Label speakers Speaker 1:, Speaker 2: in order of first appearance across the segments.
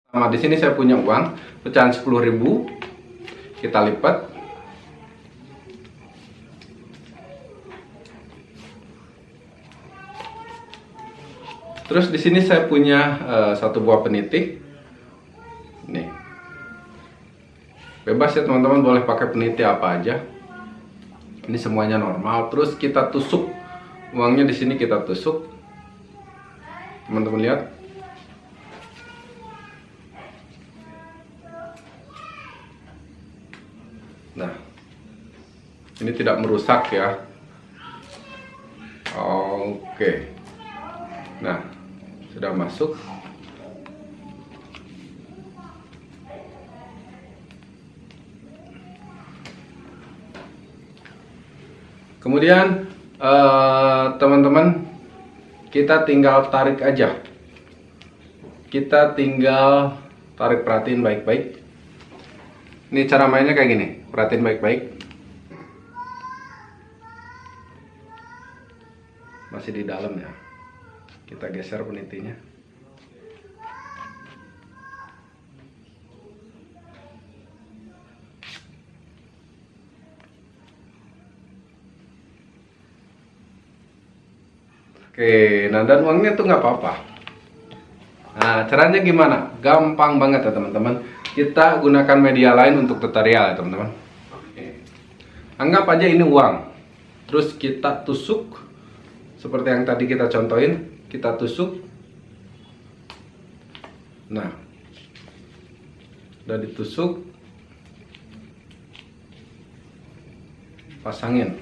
Speaker 1: Nah, di sini saya punya uang pecahan 10.000. Kita lipat. Terus di sini saya punya satu buah peniti. Nih. Bebas ya teman-teman, boleh pakai peniti apa aja. Ini semuanya normal. Terus kita tusuk uangnya di sini, kita tusuk. Teman-teman lihat. Nah, ini tidak merusak ya. Oke. Nah, sudah masuk. Kemudian teman-teman, kita tinggal tarik aja. Kita tinggal tarik, perhatiin baik-baik. Ini cara mainnya kayak gini, perhatiin baik-baik. Masih di dalam ya. Kita geser penitinya. Oke, nah dan uangnya tuh nggak apa-apa. Nah, caranya gimana? Gampang banget ya teman-teman. Kita gunakan media lain untuk tutorial ya teman-teman. Anggap aja ini uang. Terus kita tusuk seperti yang tadi kita contohin. Kita tusuk. Nah, udah ditusuk, pasangin.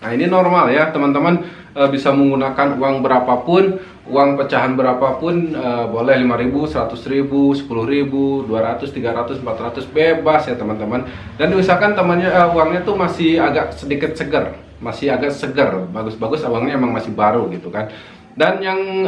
Speaker 1: Nah, ini normal ya teman-teman. Bisa menggunakan uang berapapun, uang pecahan berapapun, boleh 5.000, 100.000, 10.000, 200, 300, 400, bebas ya teman-teman. Dan diusahakan temannya uangnya tuh masih agak sedikit segar, masih agak segar, bagus-bagus uangnya emang masih baru gitu kan. Dan yang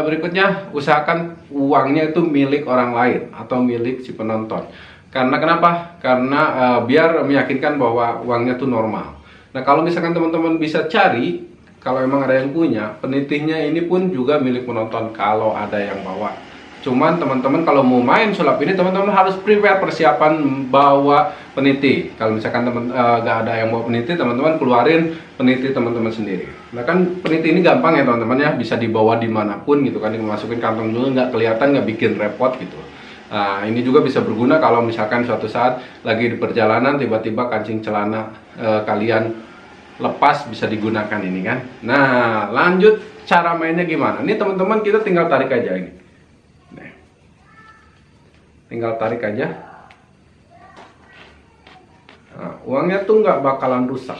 Speaker 1: berikutnya, usahakan uangnya itu milik orang lain atau milik si penonton. Karena kenapa? Karena biar meyakinkan bahwa uangnya tuh normal. Nah, kalau misalkan teman-teman bisa cari, kalau emang ada yang punya, penitinya ini pun juga milik penonton kalau ada yang bawa. Cuman teman-teman kalau mau main sulap ini, teman-teman harus prepare persiapan bawa peniti. Kalau misalkan teman gak ada yang bawa peniti, teman-teman keluarin peniti teman-teman sendiri. Nah kan peniti ini gampang ya teman-teman ya, bisa dibawa dimanapun gitu kan, dimasukin kantong juga nggak kelihatan, nggak bikin repot gitu. Nah ini juga bisa berguna kalau misalkan suatu saat lagi di perjalanan tiba-tiba kancing celana kalian lepas, bisa digunakan ini kan. Nah lanjut cara mainnya gimana? Ini teman-teman kita tinggal tarik aja ini. Nih. Tinggal tarik aja. Nah, uangnya tuh nggak bakalan rusak.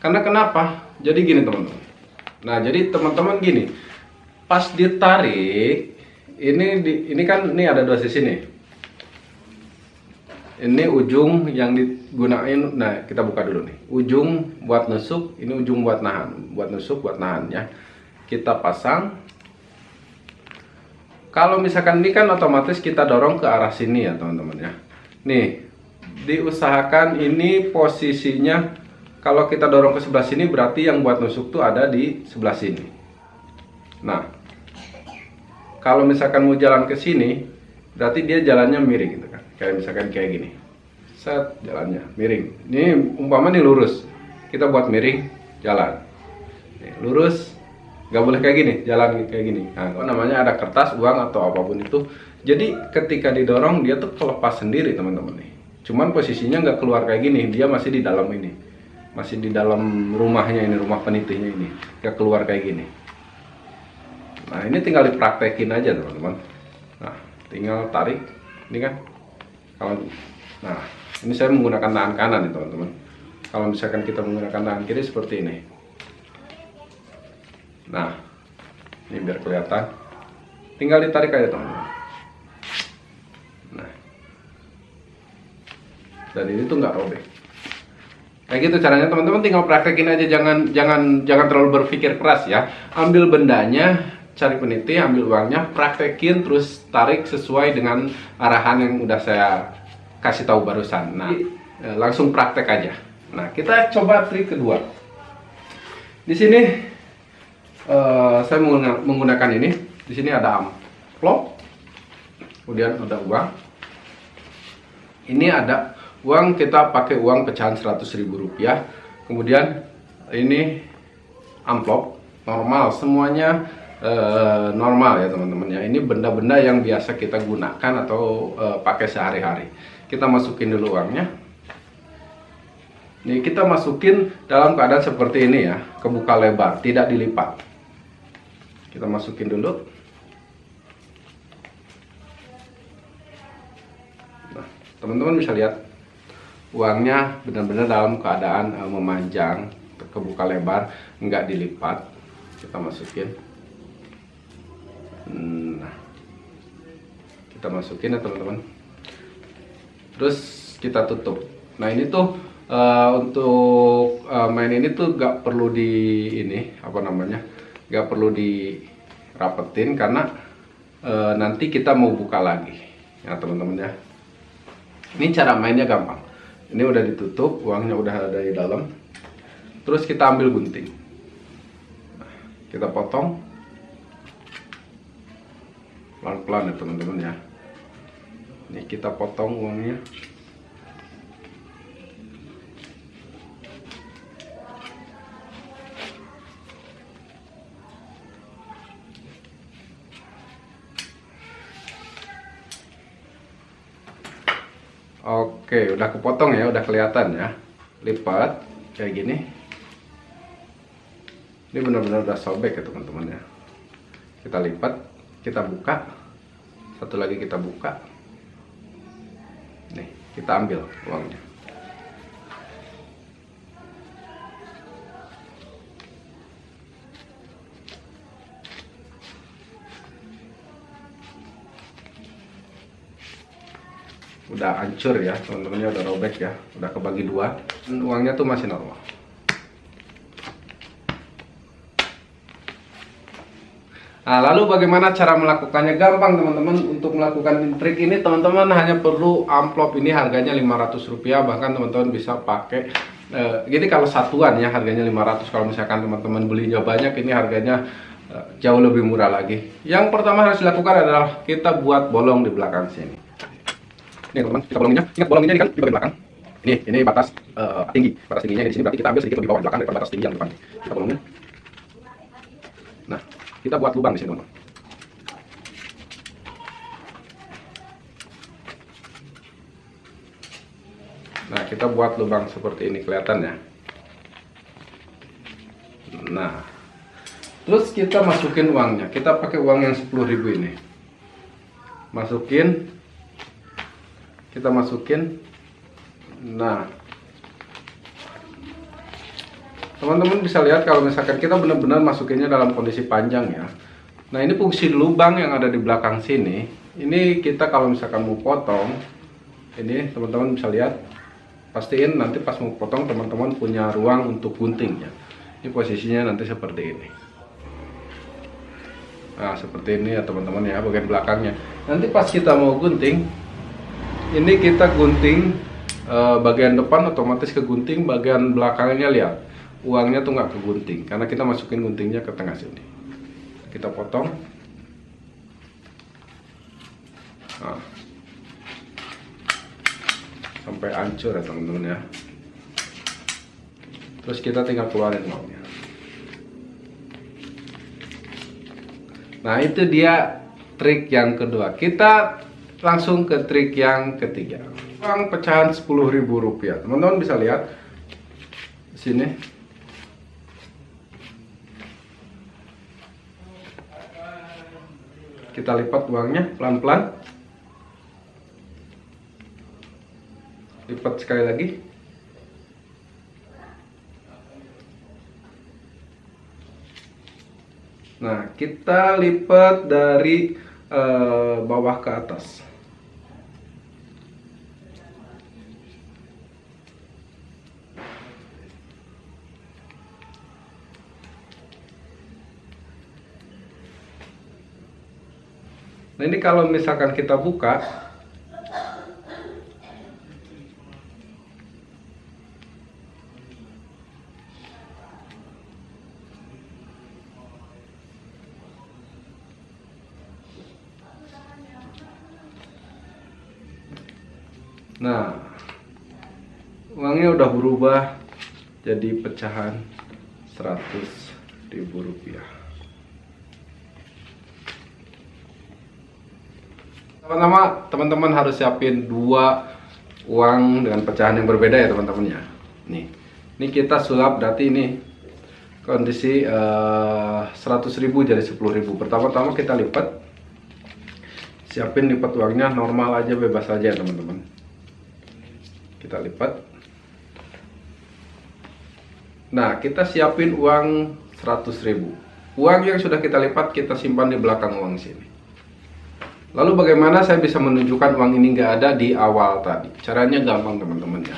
Speaker 1: Karena kenapa? Jadi gini teman-teman. Nah jadi teman-teman gini, pas ditarik ini kan ini ada dua sisi nih. Ini ujung yang digunain. Nah kita buka dulu nih, ujung buat nusuk, ini ujung buat nahan, buat nusuk, buat nahan ya. Kita pasang. Kalau misalkan ini kan otomatis kita dorong ke arah sini ya teman-teman ya. Nih diusahakan ini posisinya, kalau kita dorong ke sebelah sini berarti yang buat nusuk tuh ada di sebelah sini. Nah kalau misalkan mau jalan ke sini berarti dia jalannya miring gitu kan. Kayak misalkan kayak gini, set, jalannya miring. Ini umpama nih lurus, kita buat miring, jalan. Nih, lurus, nggak boleh kayak gini, jalan kayak gini. Nah, namanya ada kertas, uang atau apapun itu. Jadi ketika didorong dia tuh kelepas sendiri teman-teman nih. Cuman posisinya nggak keluar kayak gini, dia masih di dalam ini, masih di dalam rumahnya ini, rumah penitinya ini, nggak keluar kayak gini. Nah ini tinggal dipraktekin aja teman-teman. Nah tinggal tarik, ini kan. Nah ini saya menggunakan tangan kanan nih teman-teman. Kalau misalkan kita menggunakan tangan kiri seperti ini. Nah ini biar kelihatan, tinggal ditarik aja teman-teman. Nah dan ini tuh nggak robek. Kayak gitu caranya teman-teman, tinggal praktekin aja, jangan terlalu berpikir keras ya. Ambil bendanya, cari peniti, ambil uangnya, praktekin, terus tarik sesuai dengan arahan yang udah saya kasih tahu barusan. Nah, langsung praktek aja. Nah, kita coba trik kedua. Di sini saya menggunakan ini. Di sini ada amplop. kemudian ada uang. Ini ada uang, kita pakai uang pecahan Rp100.000. Kemudian ini amplop normal, semuanya normal ya teman-teman ya. Ini benda-benda yang biasa kita gunakan atau pakai sehari-hari. Kita masukin dulu uangnya. Nih kita masukin dalam keadaan seperti ini ya, kebuka lebar, tidak dilipat. Kita masukin dulu. Nah, teman-teman bisa lihat uangnya benar-benar dalam keadaan memanjang, kebuka lebar, nggak dilipat. Kita masukin. Nah, kita masukin ya teman-teman. Terus kita tutup. Nah ini tuh untuk main ini tuh nggak perlu di ini apa namanya, nggak perlu dirapetin karena nanti kita mau buka lagi ya teman-teman ya. Ini cara mainnya gampang. Ini udah ditutup, uangnya udah ada di dalam. Terus kita ambil gunting. Nah, kita potong pelan-pelan ya teman-teman ya. Ini kita potong uangnya. Oke, udah kepotong ya, udah kelihatan ya. Lipat kayak gini. Ini benar-benar udah sobek ya teman-teman ya. Kita lipat, kita buka. Satu lagi kita buka. Nih, kita ambil uangnya. Udah hancur ya teman-temannya, udah robek ya, udah kebagi dua. Uangnya tuh masih normal. Nah, lalu bagaimana cara melakukannya? Gampang teman-teman. Untuk melakukan trik ini teman-teman hanya perlu amplop ini, harganya Rp500. Bahkan teman-teman bisa pakai gini kalau satuan ya, harganya 500. Kalau misalkan teman-teman belinya banyak, ini harganya jauh lebih murah lagi. Yang pertama harus dilakukan adalah kita buat bolong di belakang sini. Ini teman-teman, kita bolonginnya. Ingat bolonginnya ini kan di bagian belakang. Ini batas tinggi. Batas tingginya di sini, berarti kita ambil sedikit lebih bawah belakang daripada batas tinggi yang depan. Kita bolongin. Nah, kita buat lubang di sini teman-teman. Nah, kita buat lubang seperti ini, kelihatan ya. Nah, terus kita masukin uangnya. Kita pakai uang yang 10.000 ini. Masukin. Kita masukin. Nah, teman-teman bisa lihat kalau misalkan kita benar-benar masukinnya dalam kondisi panjang ya. Nah, ini fungsi lubang yang ada di belakang sini. Ini kita kalau misalkan mau potong, ini teman-teman bisa lihat. Pastiin nanti pas mau potong teman-teman punya ruang untuk guntingnya. Ini posisinya nanti seperti ini. Nah, seperti ini ya teman-teman ya, bagian belakangnya. Nanti pas kita mau gunting, ini kita gunting bagian depan otomatis kegunting, bagian belakangnya lihat uangnya tuh nggak kegunting karena kita masukin guntingnya ke tengah sini. Kita potong. Nah, sampai hancur ya teman-teman ya. Terus kita tinggal keluarin uangnya. Nah, itu dia trik yang kedua. Kita langsung ke trik yang ketiga. Uang pecahan Rp10.000. Teman-teman bisa lihat di sini. Kita lipat uangnya pelan-pelan. Lipat sekali lagi. Nah, kita lipat dari bawah ke atas. Nah, ini kalau misalkan kita buka, Nah, uangnya udah berubah jadi pecahan 100.000 rupiah. Teman-teman harus siapin dua uang dengan pecahan yang berbeda ya teman-teman ya. Nih, ini kita sulap, berarti ini kondisi 100.000 jadi 10.000. Pertama-tama kita lipat. Siapin lipat uangnya normal aja, bebas aja ya teman-teman. Kita lipat. Nah, kita siapin uang 100.000. Uang yang sudah kita lipat kita simpan di belakang uang sini. Lalu bagaimana saya bisa menunjukkan uang ini nggak ada di awal tadi? Caranya gampang teman-teman ya.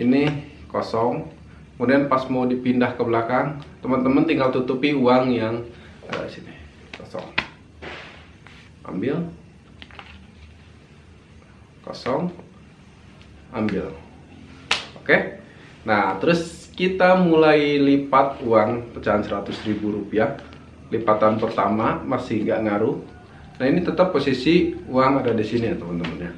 Speaker 1: Ini kosong. Kemudian pas mau dipindah ke belakang, teman-teman tinggal tutupi uang yang sini kosong. Ambil. Kosong. Ambil. Oke. Nah, terus kita mulai lipat uang pecahan 100.000 rupiah. Lipatan pertama masih nggak ngaruh. Nah, ini tetap posisi uang ada di sini ya teman-teman ya.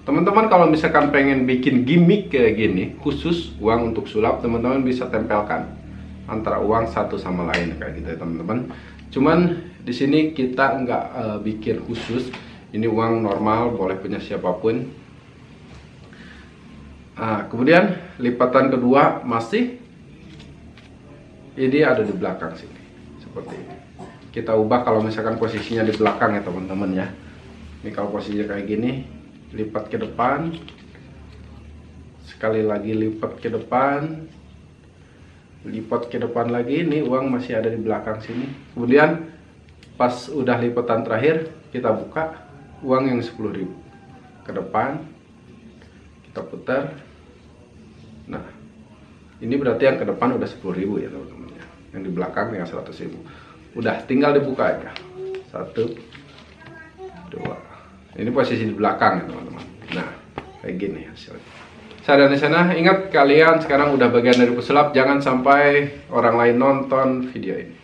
Speaker 1: Teman-teman kalau misalkan pengen bikin gimmick kayak gini, khusus uang untuk sulap, teman-teman bisa tempelkan antara uang satu sama lain kayak gitu ya teman-teman. Cuman di sini kita nggak bikin khusus. Ini uang normal, boleh punya siapapun. Nah, kemudian lipatan kedua masih ini ada di belakang sini seperti ini. Kita ubah kalau misalkan posisinya di belakang ya teman-teman ya. Ini kalau posisinya kayak gini, lipat ke depan, sekali lagi lipat ke depan, lipat ke depan lagi. Ini uang masih ada di belakang sini. Kemudian pas udah lipatan terakhir, kita buka uang yang 10.000 ke depan, kita putar. Nah, ini berarti yang ke depan udah 10.000 ya teman-teman ya. Yang di belakang yang 100.000. Udah, tinggal dibuka aja. 1, 2. Ini posisi di belakang ya teman-teman. Nah, kayak gini hasilnya. Saya dari sana, ingat kalian sekarang udah bagian dari pesulap, jangan sampai orang lain nonton video ini.